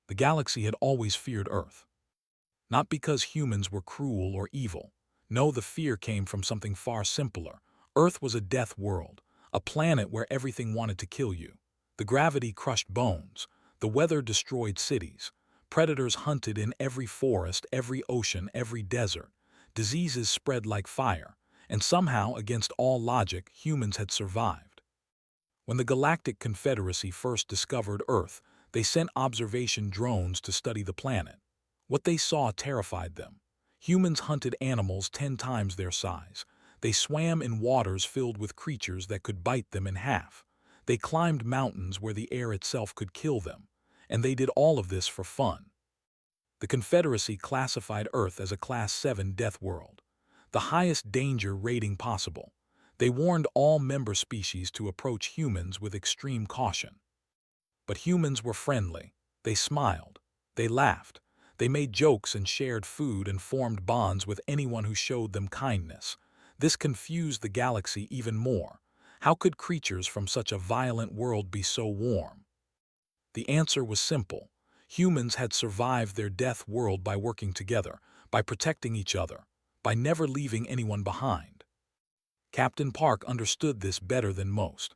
The galaxy had always feared Earth. Not because humans were cruel or evil. No, the fear came from something far simpler. Earth was a death world, a planet where everything wanted to kill you. The gravity crushed bones. The weather destroyed cities. Predators hunted in every forest, every ocean, every desert. Diseases spread like fire. And somehow, against all logic, humans had survived. When the Galactic Confederacy first discovered Earth, they sent observation drones to study the planet. What they saw terrified them. Humans hunted animals 10 times their size. They swam in waters filled with creatures that could bite them in half. They climbed mountains where the air itself could kill them. And they did all of this for fun. The Confederacy classified Earth as a Class 7 death world, the highest danger rating possible. They warned all member species to approach humans with extreme caution. But humans were friendly. They smiled. They laughed. They made jokes and shared food and formed bonds with anyone who showed them kindness. This confused the galaxy even more. How could creatures from such a violent world be so warm? The answer was simple. Humans had survived their death world by working together, by protecting each other, by never leaving anyone behind. Captain Park understood this better than most.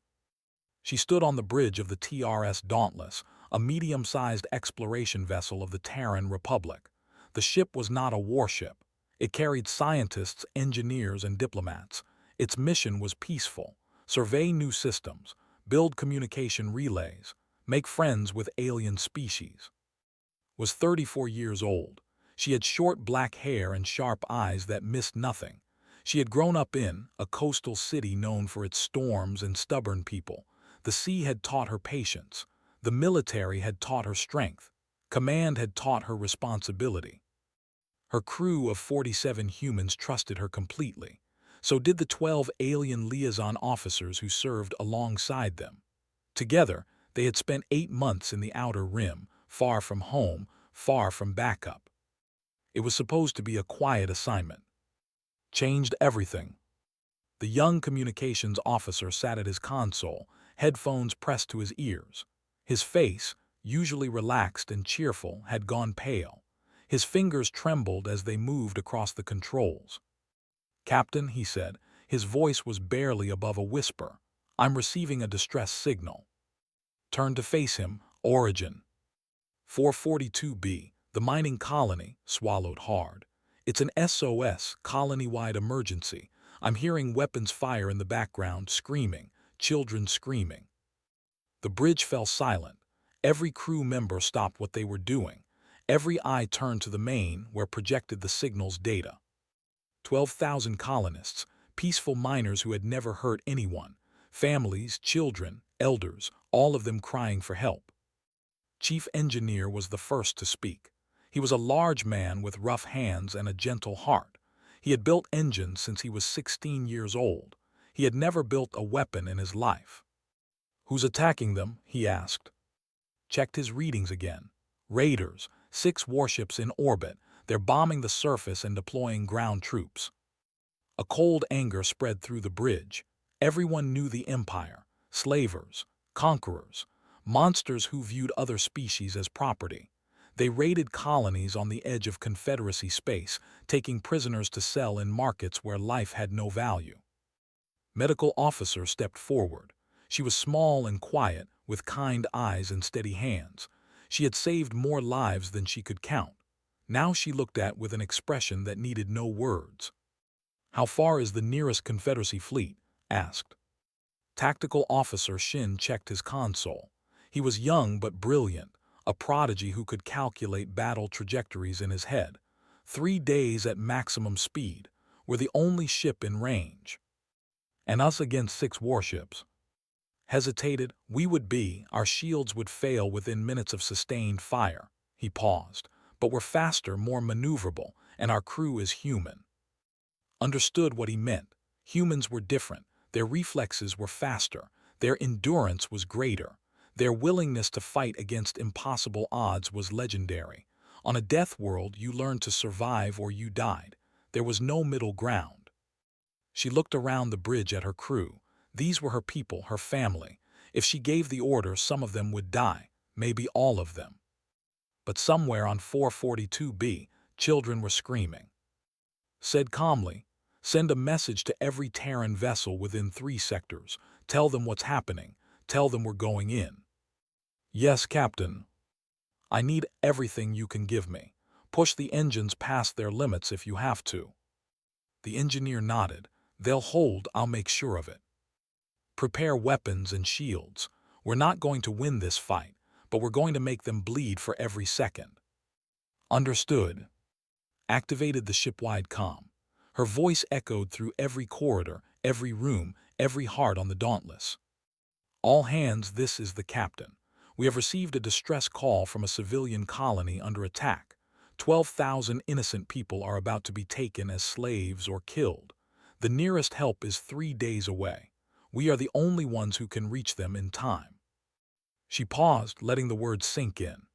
She stood on the bridge of the TRS Dauntless, a medium-sized exploration vessel of the Terran Republic. The ship was not a warship. It carried scientists, engineers, and diplomats. Its mission was peaceful: survey new systems, build communication relays, make friends with alien species. Was 34 years old. She had short black hair and sharp eyes that missed nothing. She had grown up in a coastal city known for its storms and stubborn people. The sea had taught her patience. The military had taught her strength. Command had taught her responsibility. Her crew of 47 humans trusted her completely. So did the 12 alien liaison officers who served alongside them. Together, they had spent 8 months in the Outer Rim, far from home, far from backup. It was supposed to be a quiet assignment. Changed everything. The young communications officer sat at his console, headphones pressed to his ears. His face, usually relaxed and cheerful, had gone pale. His fingers trembled as they moved across the controls. "Captain," he said, his voice was barely above a whisper, "I'm receiving a distress signal." Turned to face him. Origin. 442B, the mining colony, swallowed hard. "It's an SOS, colony-wide emergency. I'm hearing weapons fire in the background, screaming, children screaming." The bridge fell silent. Every crew member stopped what they were doing. Every eye turned to the main, where projected the signal's data. 12,000 colonists, peaceful miners who had never hurt anyone, families, children, elders, all of them crying for help. Chief Engineer was the first to speak. He was a large man with rough hands and a gentle heart. He had built engines since he was 16 years old. He had never built a weapon in his life. "Who's attacking them?" he asked. Checked his readings again. "Raiders, 6 warships in orbit. They're bombing the surface and deploying ground troops." A cold anger spread through the bridge. Everyone knew the Empire. Slavers, conquerors, monsters who viewed other species as property. They raided colonies on the edge of Confederacy space, taking prisoners to sell in markets where life had no value. Medical officer stepped forward. She was small and quiet, with kind eyes and steady hands. She had saved more lives than she could count. Now she looked at with an expression that needed no words. "How far is the nearest Confederacy fleet?" asked. Tactical Officer Shin checked his console. He was young but brilliant, a prodigy who could calculate battle trajectories in his head. 3 days at maximum speed. We're the only ship in range. "And us against 6 warships." Hesitated. "We would be. Our shields would fail within minutes of sustained fire." He paused. "But we're faster, more maneuverable, and our crew is human." Understood what he meant. Humans were different. Their reflexes were faster. Their endurance was greater. Their willingness to fight against impossible odds was legendary. On a death world, you learned to survive or you died. There was no middle ground. She looked around the bridge at her crew. These were her people, her family. If she gave the order, some of them would die, maybe all of them. but somewhere on 442B, children were screaming. Said calmly, "Send a message to every Terran vessel within 3 sectors. Tell them what's happening. Tell them we're going in." "Yes, Captain. I need everything you can give me. Push the engines past their limits if you have to." The engineer nodded. "They'll hold, I'll make sure of it. Prepare weapons and shields. We're not going to win this fight, but we're going to make them bleed for every second." "Understood." Activated the ship-wide comm. Her voice echoed through every corridor, every room, every heart on the Dauntless. "All hands, this is the captain. We have received a distress call from a civilian colony under attack. 12,000 innocent people are about to be taken as slaves or killed. The nearest help is 3 days away. We are the only ones who can reach them in time." She paused, letting the words sink in.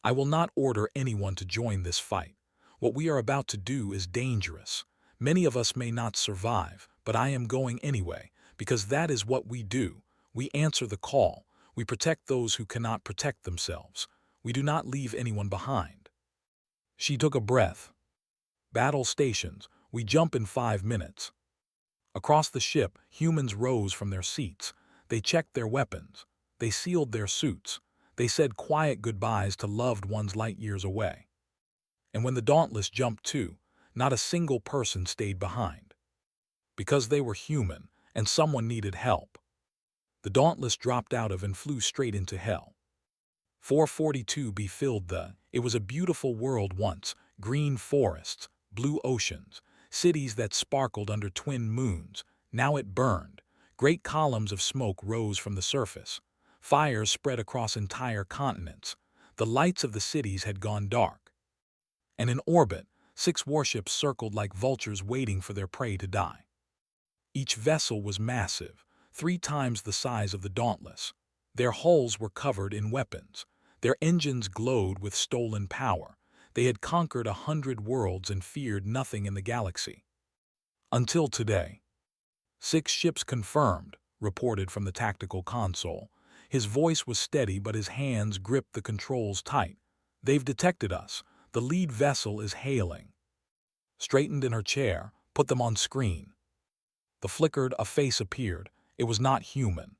"I will not order anyone to join this fight. What we are about to do is dangerous. Many of us may not survive, but I am going anyway, because that is what we do. We answer the call. We protect those who cannot protect themselves. We do not leave anyone behind." She took a breath. "Battle stations. We jump in 5 minutes." Across the ship, humans rose from their seats. They checked their weapons. They sealed their suits. They said quiet goodbyes to loved ones light years away. And when the Dauntless jumped too, not a single person stayed behind. Because they were human, and someone needed help. The Dauntless dropped out of and flew straight into hell. 442B filled it was a beautiful world once, green forests, blue oceans, cities that sparkled under twin moons. Now it burned. Great columns of smoke rose from the surface. Fires spread across entire continents. The lights of the cities had gone dark. And in orbit, 6 warships circled like vultures waiting for their prey to die. Each vessel was massive, 3 times the size of the Dauntless. Their hulls were covered in weapons. Their engines glowed with stolen power. They had conquered 100 worlds and feared nothing in the galaxy. Until today. 6 ships confirmed, reported from the tactical console. His voice was steady, but his hands gripped the controls tight. "They've detected us. The lead vessel is hailing." Straightened in her chair, "Put them on screen." The flickered, a face appeared. It was not human.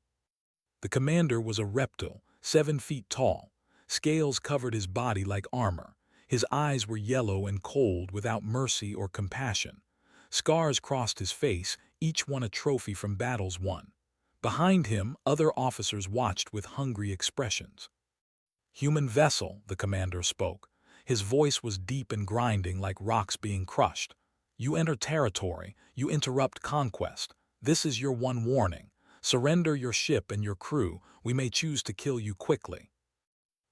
The commander was a reptile, 7 feet tall. Scales covered his body like armor. His eyes were yellow and cold, without mercy or compassion. Scars crossed his face, each one a trophy from battles won. Behind him, other officers watched with hungry expressions. "Human vessel," the commander spoke. His voice was deep and grinding like rocks being crushed. "You enter territory, you interrupt conquest. This is your one warning. Surrender your ship and your crew. We may choose to kill you quickly."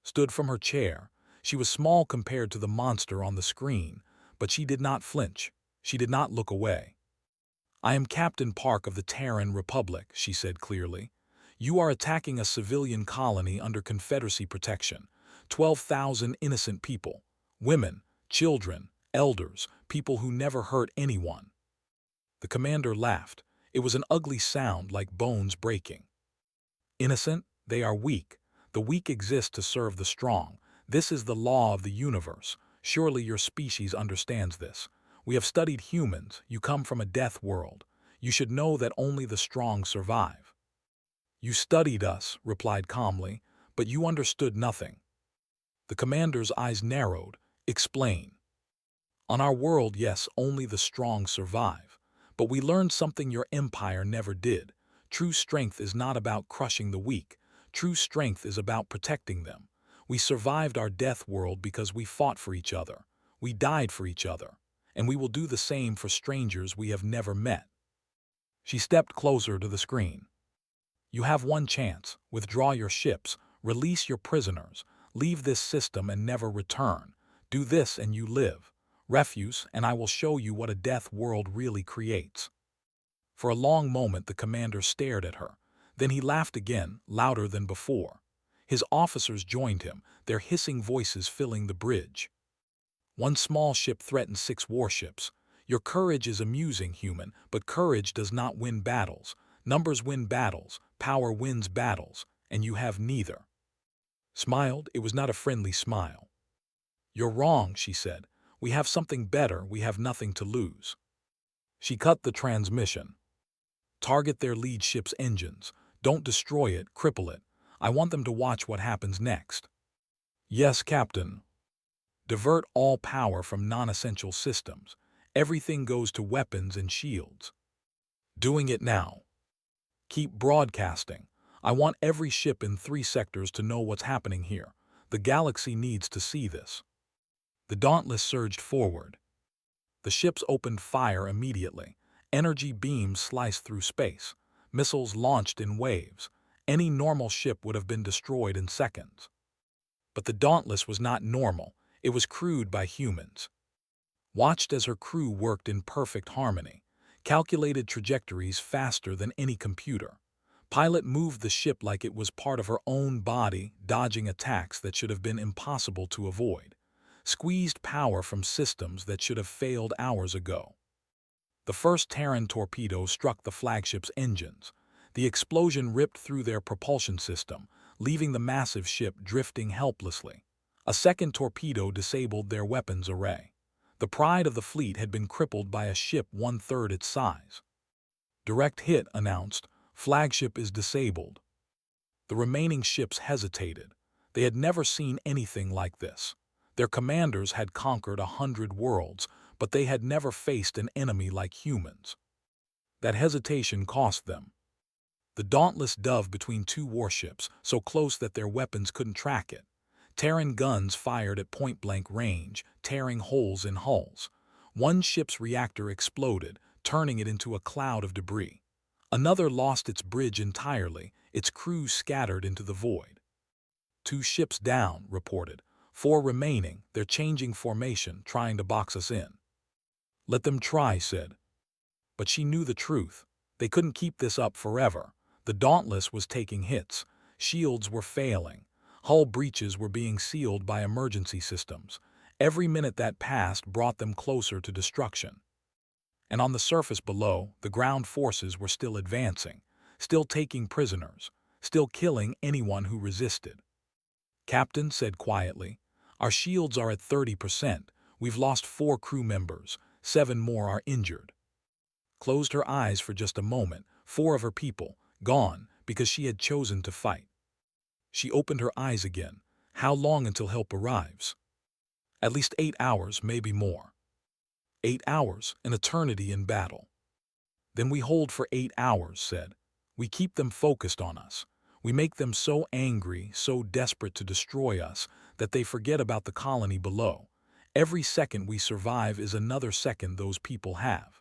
Stood from her chair. She was small compared to the monster on the screen, but she did not flinch. She did not look away. "I am Captain Park of the Terran Republic," she said clearly. "You are attacking a civilian colony under Confederacy protection. 12,000 innocent people. Women, children, elders, people who never hurt anyone." The commander laughed. It was an ugly sound, like bones breaking. "Innocent? They are weak. The weak exist to serve the strong. This is the law of the universe. Surely your species understands this. We have studied humans. You come from a death world. You should know that only the strong survive." "You studied us," replied calmly, "but you understood nothing." The commander's eyes narrowed. "Explain." "On our world, yes, only the strong survive. But we learned something your empire never did. True strength is not about crushing the weak. True strength is about protecting them. We survived our death world because we fought for each other. We died for each other. And we will do the same for strangers we have never met." She stepped closer to the screen. "You have one chance. Withdraw your ships. Release your prisoners. Leave this system and never return. Do this and you live. Refuse, and I will show you what a death world really creates." For a long moment the commander stared at her. Then he laughed again, louder than before. His officers joined him, their hissing voices filling the bridge. "One small ship threatens 6 warships. Your courage is amusing, human, but courage does not win battles. Numbers win battles, power wins battles, and you have neither." Smiled. It was not a friendly smile. "You're wrong," she said. "We have something better. We have nothing to lose." She cut the transmission. "Target their lead ship's engines. Don't destroy it, cripple it. I want them to watch what happens next." "Yes, Captain." "Divert all power from non-essential systems. Everything goes to weapons and shields." "Doing it now." "Keep broadcasting. I want every ship in 3 sectors to know what's happening here. The galaxy needs to see this." The Dauntless surged forward. The ships opened fire immediately. Energy beams sliced through space. Missiles launched in waves. Any normal ship would have been destroyed in seconds. But the Dauntless was not normal. It was crewed by humans. Watched as her crew worked in perfect harmony, calculated trajectories faster than any computer. Pilot moved the ship like it was part of her own body, dodging attacks that should have been impossible to avoid. Squeezed power from systems that should have failed hours ago. The first Terran torpedo struck the flagship's engines. The explosion ripped through their propulsion system, leaving the massive ship drifting helplessly. A second torpedo disabled their weapons array. The pride of the fleet had been crippled by a ship 1/3 its size. "Direct hit," announced. "Flagship is disabled." The remaining ships hesitated. They had never seen anything like this. Their commanders had conquered 100 worlds, but they had never faced an enemy like humans. That hesitation cost them. The Dauntless dove between 2 warships, so close that their weapons couldn't track it. Terran guns fired at point-blank range, tearing holes in hulls. One ship's reactor exploded, turning it into a cloud of debris. Another lost its bridge entirely, its crew scattered into the void. "2 ships down," reported. 4 remaining, they're changing formation, trying to box us in." "Let them try," said. But she knew the truth. They couldn't keep this up forever. The Dauntless was taking hits. Shields were failing. Hull breaches were being sealed by emergency systems. Every minute that passed brought them closer to destruction. And on the surface below, the ground forces were still advancing, still taking prisoners, still killing anyone who resisted. "Captain," said quietly, "our shields are at 30%. We've lost 4 crew members. 7 more are injured." Closed her eyes for just a moment. 4 of her people, gone because she had chosen to fight. She opened her eyes again. "How long until help arrives?" "At least 8 hours, maybe more." 8 hours, an eternity in battle. "Then we hold for 8 hours, said. "We keep them focused on us. We make them so angry, so desperate to destroy us, that they forget about the colony below. Every second we survive is another second those people have."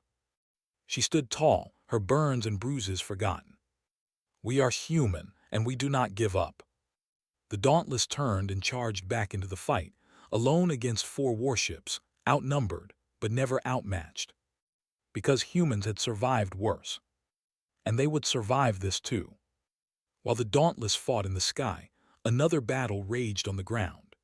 She stood tall, her burns and bruises forgotten. "We are human, and we do not give up." The Dauntless turned and charged back into the fight, alone against 4 warships, outnumbered, but never outmatched. Because humans had survived worse. And they would survive this too. While the Dauntless fought in the sky, another battle raged on the ground.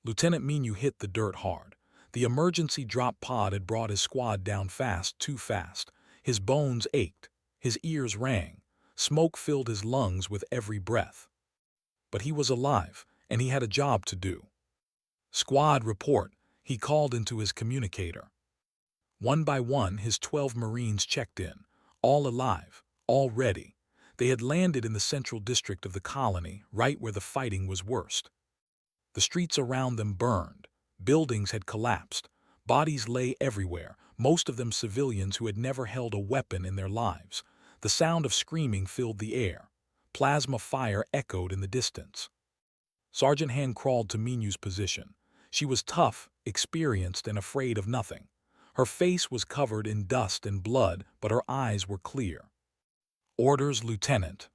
Lieutenant Minu hit the dirt hard. The emergency drop pod had brought his squad down fast, too fast. His bones ached. His ears rang. Smoke filled his lungs with every breath. But he was alive, and he had a job to do. "Squad, report," he called into his communicator. One by one, his 12 Marines checked in, all alive, all ready. They had landed in the central district of the colony, right where the fighting was worst. The streets around them burned. Buildings had collapsed. Bodies lay everywhere, most of them civilians who had never held a weapon in their lives. The sound of screaming filled the air. Plasma fire echoed in the distance. Sergeant Han crawled to Minu's position. She was tough, experienced, and afraid of nothing. Her face was covered in dust and blood, but her eyes were clear. "Orders, Lieutenant."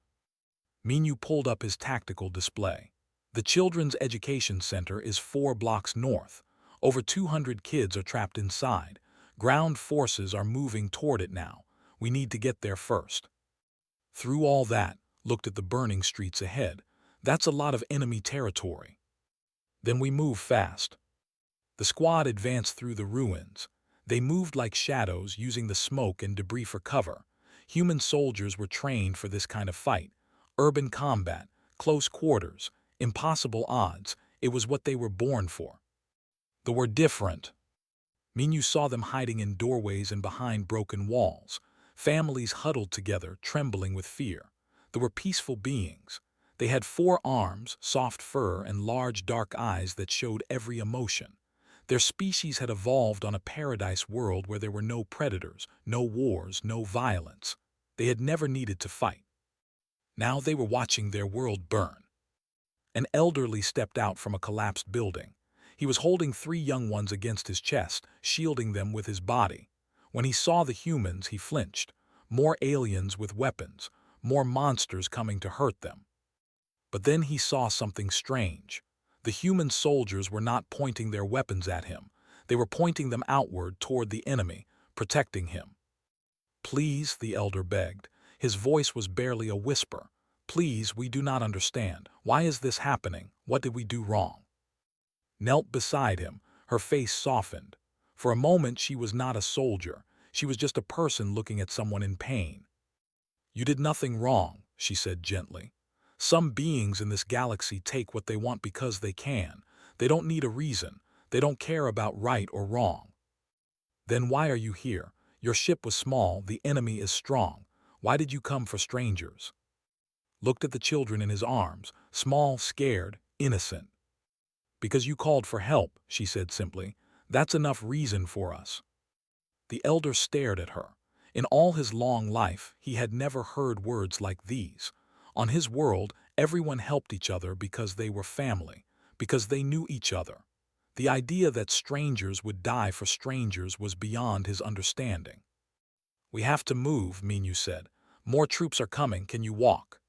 Minu pulled up his tactical display. "The Children's Education Center is 4 blocks north. Over 200 kids are trapped inside. Ground forces are moving toward it now. We need to get there first." Through all that, looked at the burning streets ahead. That's a lot of enemy territory. "Then we move fast." The squad advanced through the ruins. They moved like shadows, using the smoke and debris for cover. Human soldiers were trained for this kind of fight. Urban combat, close quarters, impossible odds. It was what they were born for. They were different. Minyu saw them hiding in doorways and behind broken walls, families huddled together, trembling with fear. They were peaceful beings. They had 4 arms, soft fur, and large dark eyes that showed every emotion. Their species had evolved on a paradise world where there were no predators, no wars, no violence. They had never needed to fight. Now they were watching their world burn. An elderly stepped out from a collapsed building. He was holding 3 young ones against his chest, shielding them with his body. When he saw the humans, he flinched. More aliens with weapons, more monsters coming to hurt them. But then he saw something strange. The human soldiers were not pointing their weapons at him. They were pointing them outward toward the enemy, protecting him. "Please," the elder begged. His voice was barely a whisper. "Please, we do not understand. Why is this happening? What did we do wrong?" Knelt beside him, her face softened. For a moment she was not a soldier. She was just a person looking at someone in pain. "You did nothing wrong," she said gently. "Some beings in this galaxy take what they want because they can. They don't need a reason. They don't care about right or wrong." "Then why are you here? Your ship was small, the enemy is strong. Why did you come for strangers?" Looked at the children in his arms, small, scared, innocent. "Because you called for help," she said simply. "That's enough reason for us." The elder stared at her. In all his long life, he had never heard words like these. On his world, everyone helped each other because they were family, because they knew each other. The idea that strangers would die for strangers was beyond his understanding. "We have to move," Minyu said. "More troops are coming. Can you walk?"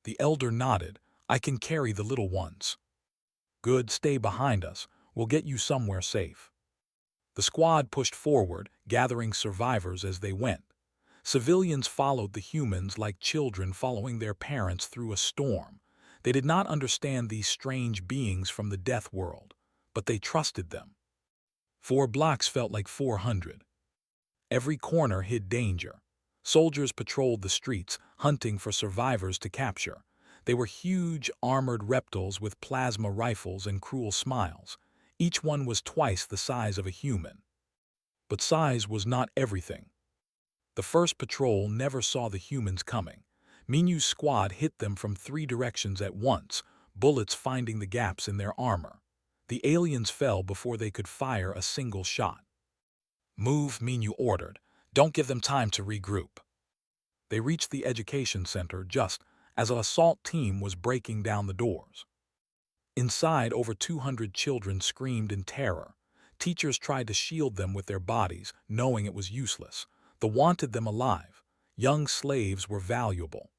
The elder nodded. "I can carry the little ones." "Good, stay behind us. We'll get you somewhere safe." The squad pushed forward, gathering survivors as they went. Civilians followed the humans like children following their parents through a storm. They did not understand these strange beings from the death world, but they trusted them. 4 blocks felt like 400. Every corner hid danger. Soldiers patrolled the streets, hunting for survivors to capture. They were huge, armored reptiles with plasma rifles and cruel smiles. Each one was twice the size of a human. But size was not everything. The first patrol never saw the humans coming. Minyu's squad hit them from 3 directions at once, bullets finding the gaps in their armor. The aliens fell before they could fire a single shot. "Move," Minyu ordered. "Don't give them time to regroup." They reached the education center just as an assault team was breaking down the doors. Inside, over 200 children screamed in terror. Teachers tried to shield them with their bodies, knowing it was useless. They wanted them alive. Young slaves were valuable.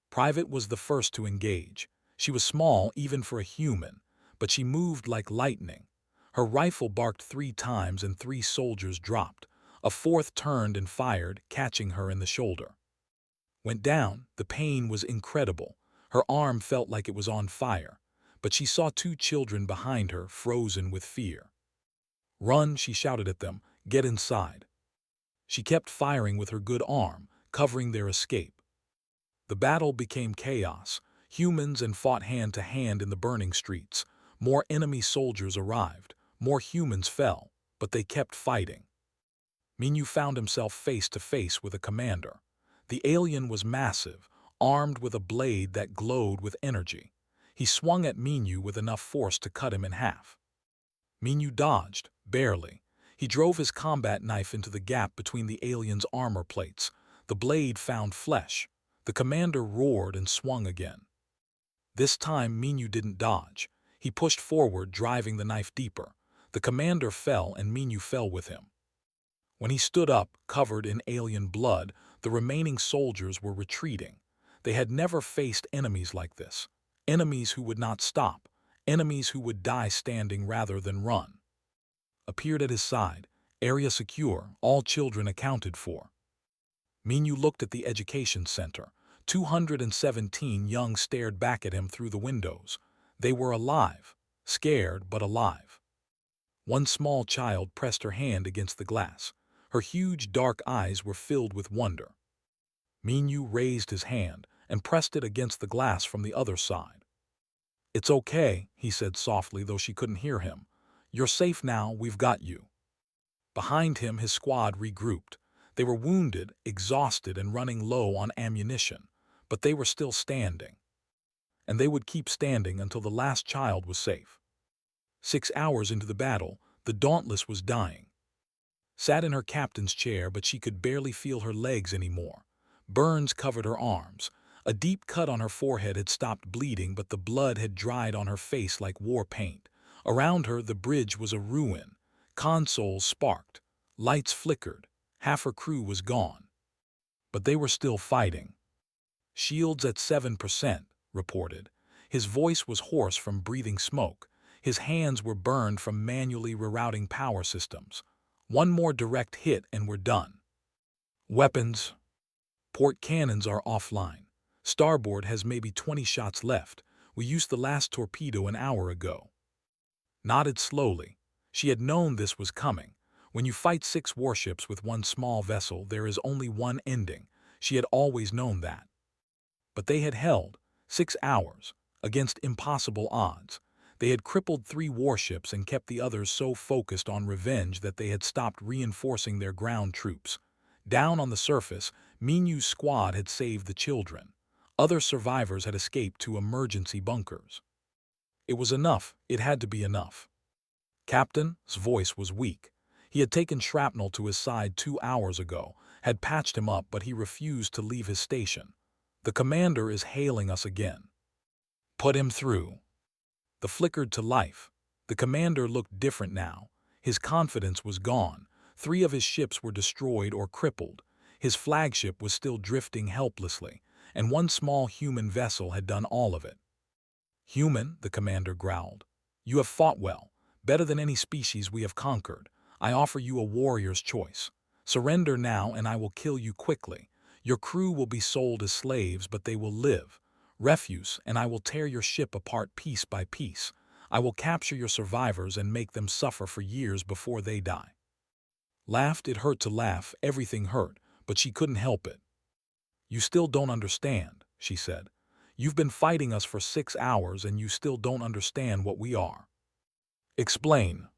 Private was the first to engage. She was small even for a human, but she moved like lightning. Her rifle barked 3 times and 3 soldiers dropped. A 4th turned and fired, catching her in the shoulder. Went down. The pain was incredible. Her arm felt like it was on fire, but she saw 2 children behind her, frozen with fear. "Run," she shouted at them. "Get inside." She kept firing with her good arm, covering their escape. The battle became chaos. Humans and fought hand to hand in the burning streets. More enemy soldiers arrived. More humans fell, but they kept fighting. Minyu found himself face to face with a commander. The alien was massive, armed with a blade that glowed with energy. He swung at Minyu with enough force to cut him in half. Minyu dodged, barely. He drove his combat knife into the gap between the alien's armor plates. The blade found flesh. The commander roared and swung again. This time Minyu didn't dodge. He pushed forward, driving the knife deeper. The commander fell and Minyu fell with him. When he stood up, covered in alien blood, the remaining soldiers were retreating. They had never faced enemies like this. Enemies who would not stop. Enemies who would die standing rather than run. Appeared at his side. Area secure, all children accounted for. Minyu looked at the education center. 217 young stared back at him through the windows. They were alive. Scared, but alive. One small child pressed her hand against the glass. Her huge dark eyes were filled with wonder. Minyu raised his hand and pressed it against the glass from the other side. "It's okay," he said softly, though she couldn't hear him. You're safe now, we've got you." Behind him, his squad regrouped. They were wounded, exhausted, and running low on ammunition, but they were still standing. And they would keep standing until the last child was safe. 6 hours into the battle, the Dauntless was dying. Sat in her captain's chair, but she could barely feel her legs anymore. Burns covered her arms. A deep cut on her forehead had stopped bleeding, but the blood had dried on her face like war paint. Around her, the bridge was a ruin. Consoles sparked. Lights flickered. Half her crew was gone. But they were still fighting. "Shields at 7%, reported. His voice was hoarse from breathing smoke. His hands were burned from manually rerouting power systems. "One more direct hit and we're done." "Weapons." "Port cannons are offline. Starboard has maybe 20 shots left. We used the last torpedo an hour ago." Nodded slowly. She had known this was coming. When you fight 6 warships with one small vessel, there is only one ending. She had always known that. But they had held 6 hours against impossible odds. They had crippled 3 warships and kept the others so focused on revenge that they had stopped reinforcing their ground troops. Down on the surface, Minu's squad had saved the children. Other survivors had escaped to emergency bunkers. It was enough. It had to be enough. Captain's voice was weak. He had taken shrapnel to his side 2 hours ago, had patched him up, but he refused to leave his station. "The commander is hailing us again." "Put him through." The flickered to life. The commander looked different now. His confidence was gone. 3 of his ships were destroyed or crippled. His flagship was still drifting helplessly, and one small human vessel had done all of it. "Human," the commander growled. "You have fought well, better than any species we have conquered. I offer you a warrior's choice. Surrender now and I will kill you quickly. Your crew will be sold as slaves, but they will live. Refuse, and I will tear your ship apart piece by piece. I will capture your survivors and make them suffer for years before they die." Laughed. It hurt to laugh. Everything hurt, but she couldn't help it. "You still don't understand," she said. "You've been fighting us for 6 hours and you still don't understand what we are." "Explain."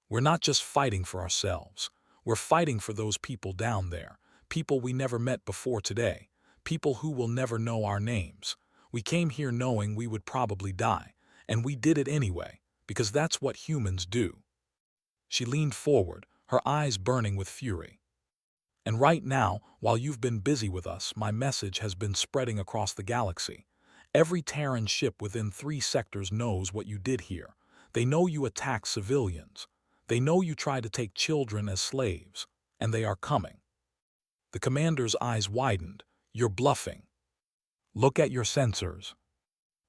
"We're not just fighting for ourselves. We're fighting for those people down there, people we never met before today, people who will never know our names. We came here knowing we would probably die, and we did it anyway, because that's what humans do." She leaned forward, her eyes burning with fury. "And right now, while you've been busy with us, my message has been spreading across the galaxy. Every Terran ship within 3 sectors knows what you did here. They know you attacked civilians. They know you tried to take children as slaves, and they are coming." The commander's eyes widened. "You're bluffing. Look at your sensors."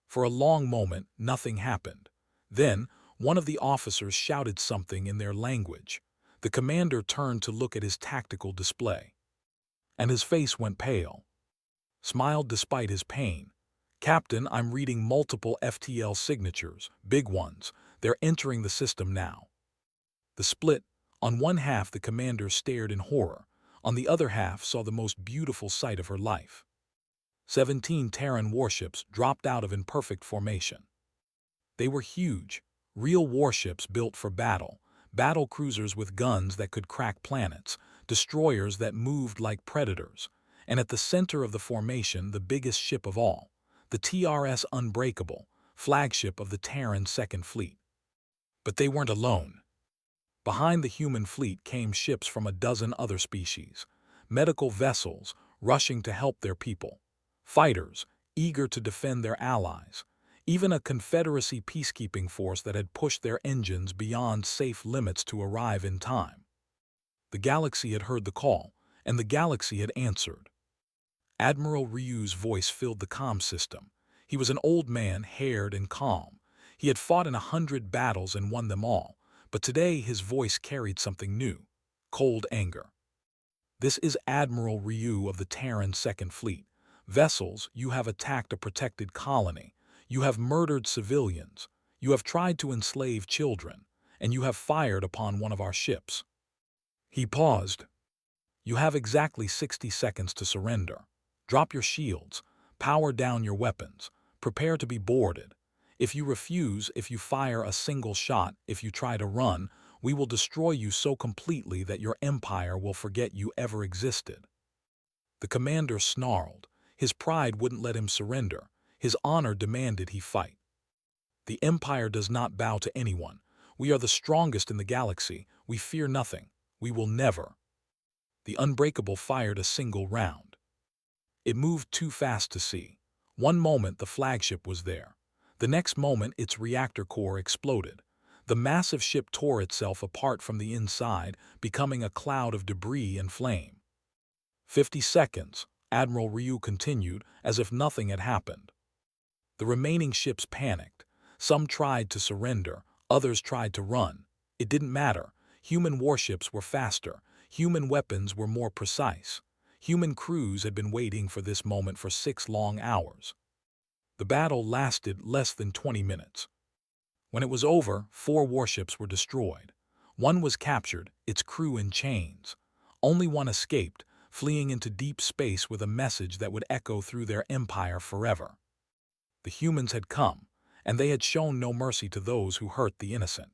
For a long moment, nothing happened. Then, one of the officers shouted something in their language. The commander turned to look at his tactical display. And his face went pale. Smiled despite his pain. "Captain, I'm reading multiple FTL signatures, big ones. They're entering the system now." The split. On one half, the commander stared in horror. On the other half, saw the most beautiful sight of her life. 17 Terran warships dropped out of imperfect formation. They were huge, real warships built for battle, battle cruisers with guns that could crack planets, destroyers that moved like predators, and at the center of the formation, the biggest ship of all, the TRS Unbreakable, flagship of the Terran Second Fleet. But they weren't alone. Behind the human fleet came ships from a dozen other species, medical vessels rushing to help their people, fighters eager to defend their allies, even a Confederacy peacekeeping force that had pushed their engines beyond safe limits to arrive in time. The galaxy had heard the call, and the galaxy had answered. Admiral Ryu's voice filled the comm system. He was an old man, haired and calm. He had fought in 100 battles and won them all, but today his voice carried something new, cold anger. "This is Admiral Ryu of the Terran Second Fleet. Vessels, you have attacked a protected colony. You have murdered civilians. You have tried to enslave children, and you have fired upon one of our ships." He paused. "You have exactly 60 seconds to surrender. Drop your shields. Power down your weapons. Prepare to be boarded. If you refuse, if you fire a single shot, if you try to run, we will destroy you so completely that your empire will forget you ever existed." The commander snarled. His pride wouldn't let him surrender. His honor demanded he fight. "The Empire does not bow to anyone. We are the strongest in the galaxy. We fear nothing. We will never." The Unbreakable fired a single round. It moved too fast to see. One moment the flagship was there. The next moment its reactor core exploded. The massive ship tore itself apart from the inside, becoming a cloud of debris and flame. 50 seconds, Admiral Ryu continued, as if nothing had happened. The remaining ships panicked. Some tried to surrender, others tried to run. It didn't matter. Human warships were faster. Human weapons were more precise. Human crews had been waiting for this moment for 6 long hours. The battle lasted less than 20 minutes. When it was over, 4 warships were destroyed. One was captured, its crew in chains. Only one escaped, fleeing into deep space with a message that would echo through their empire forever. The humans had come, and they had shown no mercy to those who hurt the innocent.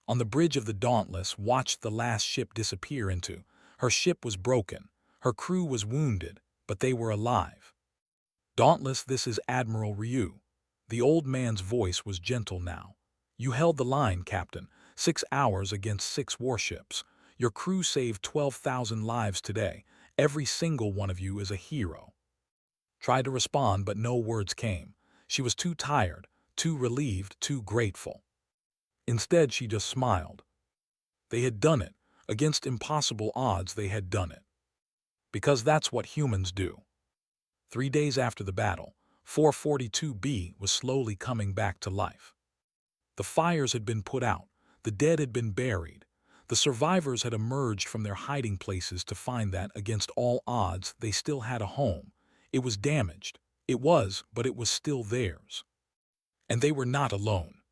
On the bridge of the Dauntless watched the last ship disappear into. Her ship was broken. Her crew was wounded, but they were alive. "Dauntless, this is Admiral Ryu." The old man's voice was gentle now. "You held the line, Captain. 6 hours against 6 warships. Your crew saved 12,000 lives today. Every single one of you is a hero." Tried to respond, but no words came. She was too tired, too relieved, too grateful. Instead, she just smiled. They had done it. Against impossible odds, they had done it. Because that's what humans do. 3 days after the battle, 442B was slowly coming back to life. The fires had been put out. The dead had been buried. The survivors had emerged from their hiding places to find that, against all odds, they still had a home. It was damaged. It was, but it was still theirs. And they were not alone.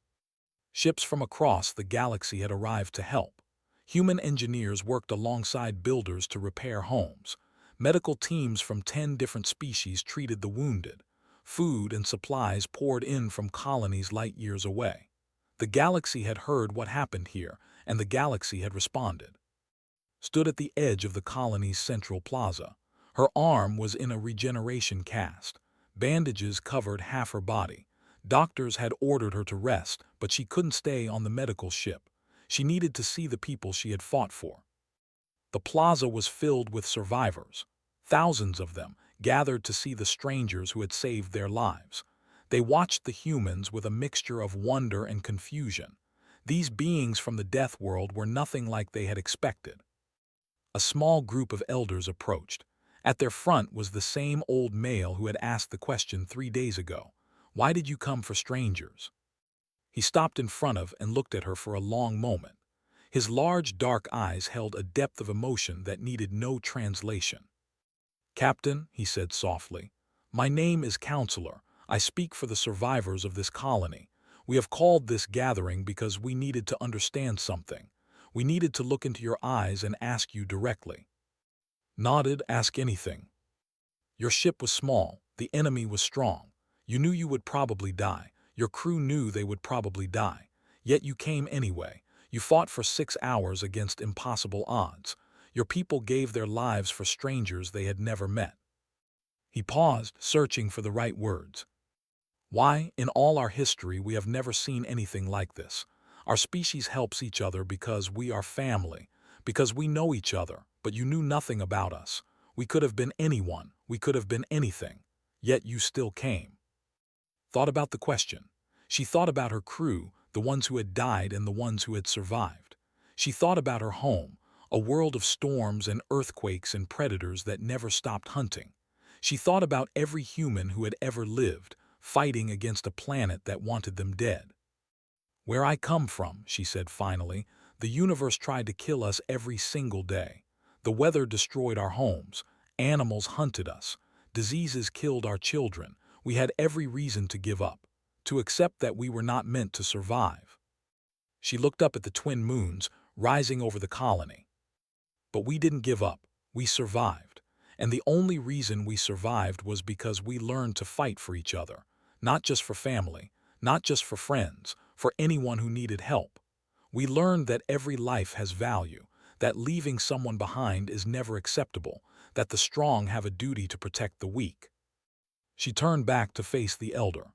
Ships from across the galaxy had arrived to help. Human engineers worked alongside builders to repair homes. Medical teams from 10 different species treated the wounded. Food and supplies poured in from colonies light years away. The galaxy had heard what happened here, and the galaxy had responded. Stood at the edge of the colony's central plaza. Her arm was in a regeneration cast. Bandages covered half her body. Doctors had ordered her to rest, but she couldn't stay on the medical ship. She needed to see the people she had fought for. The plaza was filled with survivors. Thousands of them gathered to see the strangers who had saved their lives. They watched the humans with a mixture of wonder and confusion. These beings from the death world were nothing like they had expected. A small group of elders approached. At their front was the same old male who had asked the question 3 days ago. "Why did you come for strangers?" He stopped in front of and looked at her for a long moment. His large, dark eyes held a depth of emotion that needed no translation. "Captain," he said softly, "my name is Counselor. I speak for the survivors of this colony. We have called this gathering because we needed to understand something. We needed to look into your eyes and ask you directly." Nodded. "Ask anything." "Your ship was small. The enemy was strong. You knew you would probably die. Your crew knew they would probably die. Yet you came anyway. You fought for 6 hours against impossible odds. Your people gave their lives for strangers they had never met." He paused, searching for the right words. "Why, in all our history, we have never seen anything like this. Our species helps each other because we are family, because we know each other, but you knew nothing about us. We could have been anyone. We could have been anything. Yet you still came." Thought about the question. She thought about her crew, the ones who had died and the ones who had survived. She thought about her home, a world of storms and earthquakes and predators that never stopped hunting. She thought about every human who had ever lived, fighting against a planet that wanted them dead. "Where I come from," she said finally, "the universe tried to kill us every single day. The weather destroyed our homes. Animals hunted us. Diseases killed our children. We had every reason to give up, to accept that we were not meant to survive." She looked up at the twin moons, rising over the colony. "But we didn't give up. We survived. And the only reason we survived was because we learned to fight for each other. Not just for family, not just for friends, for anyone who needed help. We learned that every life has value, that leaving someone behind is never acceptable, that the strong have a duty to protect the weak. She turned back to face the elder.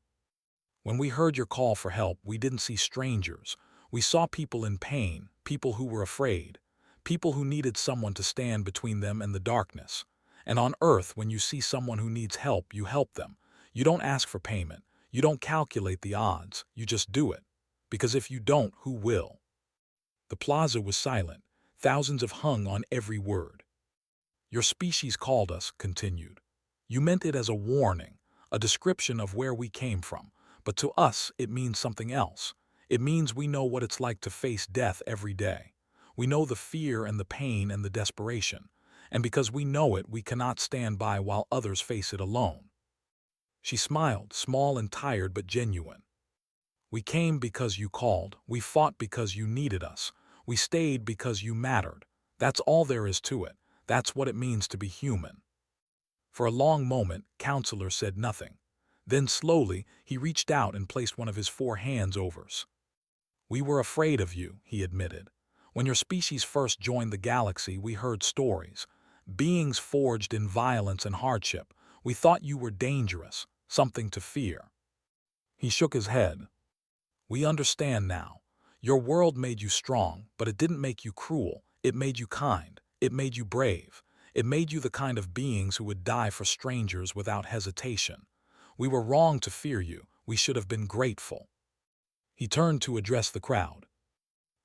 When we heard your call for help, we didn't see strangers. We saw people in pain, people who were afraid, people who needed someone to stand between them and the darkness. And on Earth, when you see someone who needs help, you help them. You don't ask for payment. You don't calculate the odds. You just do it. Because if you don't, who will? The plaza was silent. Thousands of hung on every word. Your species called us, continued. You meant it as a warning, a description of where we came from. But to us, it means something else. It means we know what it's like to face death every day. We know the fear and the pain and the desperation. And because we know it, we cannot stand by while others face it alone. She smiled, small and tired but genuine. We came because you called. We fought because you needed us. We stayed because you mattered. That's all there is to it. That's what it means to be human. For a long moment, Counselor said nothing. Then slowly, he reached out and placed one of his 4 hands over us. We were afraid of you, he admitted. When your species first joined the galaxy, we heard stories. Beings forged in violence and hardship. We thought you were dangerous, something to fear. He shook his head. We understand now. Your world made you strong, but it didn't make you cruel. It made you kind. It made you brave. It made you the kind of beings who would die for strangers without hesitation. We were wrong to fear you. We should have been grateful. He turned to address the crowd.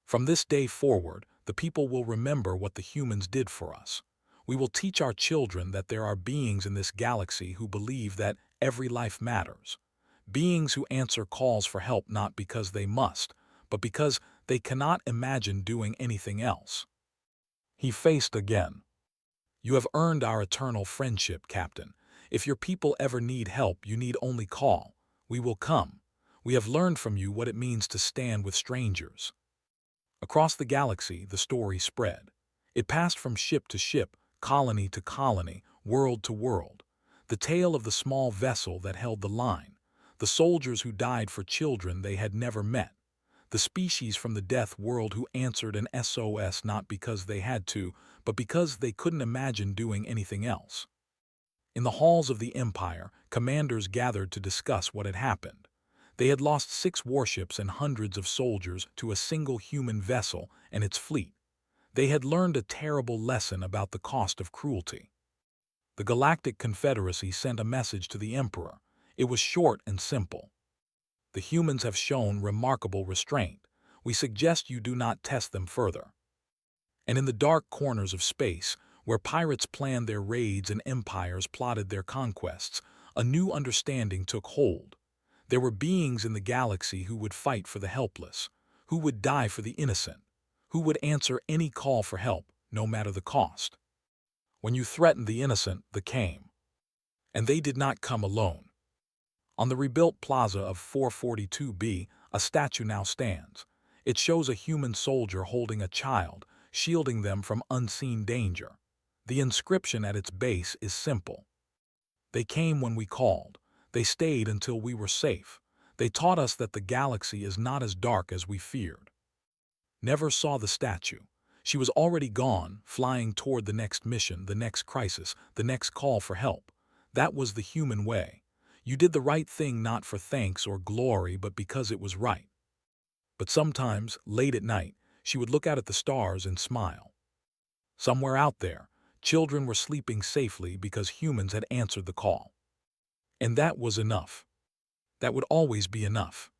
From this day forward, the people will remember what the humans did for us. We will teach our children that there are beings in this galaxy who believe that every life matters. Beings who answer calls for help not because they must, but because they cannot imagine doing anything else. He faced again. You have earned our eternal friendship, Captain. If your people ever need help, you need only call. We will come. We have learned from you what it means to stand with strangers. Across the galaxy, the story spread. It passed from ship to ship, colony to colony, world to world. The tale of the small vessel that held the line. The soldiers who died for children they had never met. The species from the death world who answered an SOS not because they had to, but because they couldn't imagine doing anything else. In the halls of the Empire, commanders gathered to discuss what had happened. They had lost 6 warships and hundreds of soldiers to a single human vessel and its fleet. They had learned a terrible lesson about the cost of cruelty. The Galactic Confederacy sent a message to the Emperor. It was short and simple. The humans have shown remarkable restraint. We suggest you do not test them further. And in the dark corners of space, where pirates planned their raids and empires plotted their conquests, a new understanding took hold. There were beings in the galaxy who would fight for the helpless, who would die for the innocent, who would answer any call for help, no matter the cost. When you threatened the innocent, they came. And they did not come alone. On the rebuilt plaza of 442B, a statue now stands. It shows a human soldier holding a child, shielding them from unseen danger. The inscription at its base is simple. They came when we called. They stayed until we were safe. They taught us that the galaxy is not as dark as we feared. Never saw the statue. She was already gone, flying toward the next mission, the next crisis, the next call for help. That was the human way. You did the right thing not for thanks or glory, but because it was right. But sometimes, late at night, she would look out at the stars and smile. Somewhere out there, children were sleeping safely because humans had answered the call. And that was enough. That would always be enough.